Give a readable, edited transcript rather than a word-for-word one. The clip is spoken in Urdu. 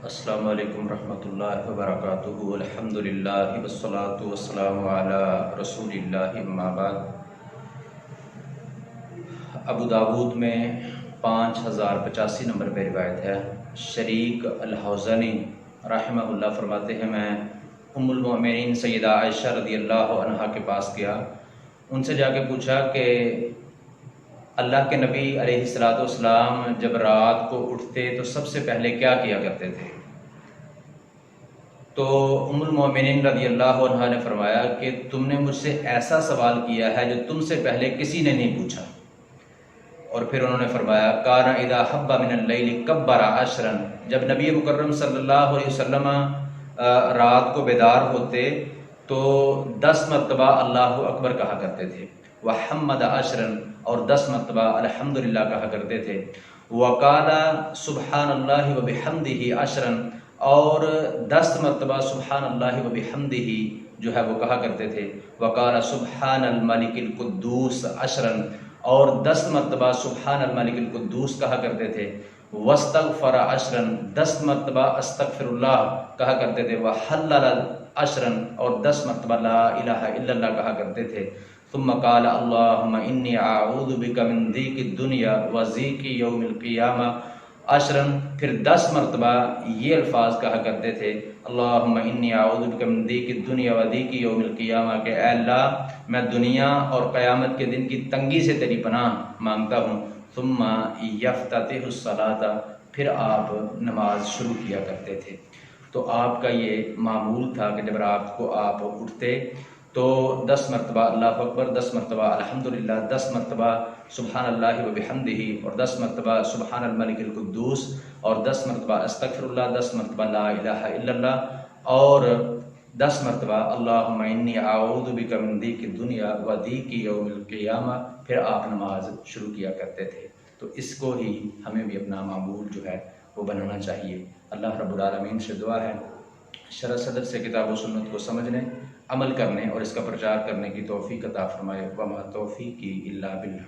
السلام علیکم ورحمۃ اللہ وبرکاتہ. الحمدللہ والصلاة والسلام علی رسول اللہ. اما بعد. ابو داود میں 5085 نمبر پہ روایت ہے. شریک الحوزنی رحمہ اللہ فرماتے ہیں میں ام المؤمنین سیدہ عائشہ رضی اللہ عنہا کے پاس گیا. ان سے جا کے پوچھا کہ اللہ کے نبی علیہ الصلوۃ والسلام جب رات کو اٹھتے تو سب سے پہلے کیا کیا کرتے تھے؟ تو ام المؤمنین رضی اللہ عنہا نے فرمایا کہ تم نے مجھ سے ایسا سوال کیا ہے جو تم سے پہلے کسی نے نہیں پوچھا. اور پھر انہوں نے فرمایا کان اذا حب من اللیل کبر عشرا. جب نبی مکرم صلی اللہ علیہ وسلم رات کو بیدار ہوتے تو 10 مرتبہ اللہ اکبر کہا کرتے تھے. وحمد عشرا اور 10 مرتبہ الحمدللہ کہا کرتے تھے. وقال سبحان اللہ وبحمدہ عشرا اور 10 مرتبہ سبحان اللہ وبحمدہ جو ہے وہ کہا کرتے تھے. وقال سبحان الملک القدوس عشرا اور 10 مرتبہ سبحان الملک القدوس کہا کرتے تھے. واستغفر عشرا 10 مرتبہ استغفر اللہ کہا کرتے تھے. وحلل عشرا اور 10 مرتبہ لا الہ الا اللہ کہا کرتے تھے. ثم قال اللہم انی اعوذ بک من ضیق الدنیا وضیق یوم القیامہ عشرا. پھر 10 مرتبہ یہ الفاظ کہا کرتے تھے اللہم انی اعوذ بک من ضیق الدنیا وضیق یوم القیامہ کہ اے اللہ میں دنیا اور قیامت کے دن کی تنگی سے تیری پناہ مانگتا ہوں. ثم یفتتح الصلاۃ پھر آپ نماز شروع کیا کرتے تھے. تو آپ کا یہ معمول تھا کہ جب رات کو آپ اٹھتے تو 10 مرتبہ اللہ اکبر، 10 مرتبہ الحمدللہ، 10 مرتبہ سبحان اللہ وبحمدہ اور 10 مرتبہ سبحان الملک القدوس اور 10 مرتبہ استغفر اللہ، 10 مرتبہ لا الہ الا اللہ اور 10 مرتبہ اللہم انی اعوذ بک من ضیق الدنیا وضیق یوم القیامہ. پھر آپ نماز شروع کیا کرتے تھے. تو اس کو ہی ہمیں بھی اپنا معمول جو ہے وہ بنانا چاہیے. اللہ رب العالمین سے دعا ہے شرح صدر سے کتاب و سنت کو سمجھنے، عمل کرنے اور اس کا پرچار کرنے کی توفیق عطا فرمائے. وما توفیقی الا باللہ.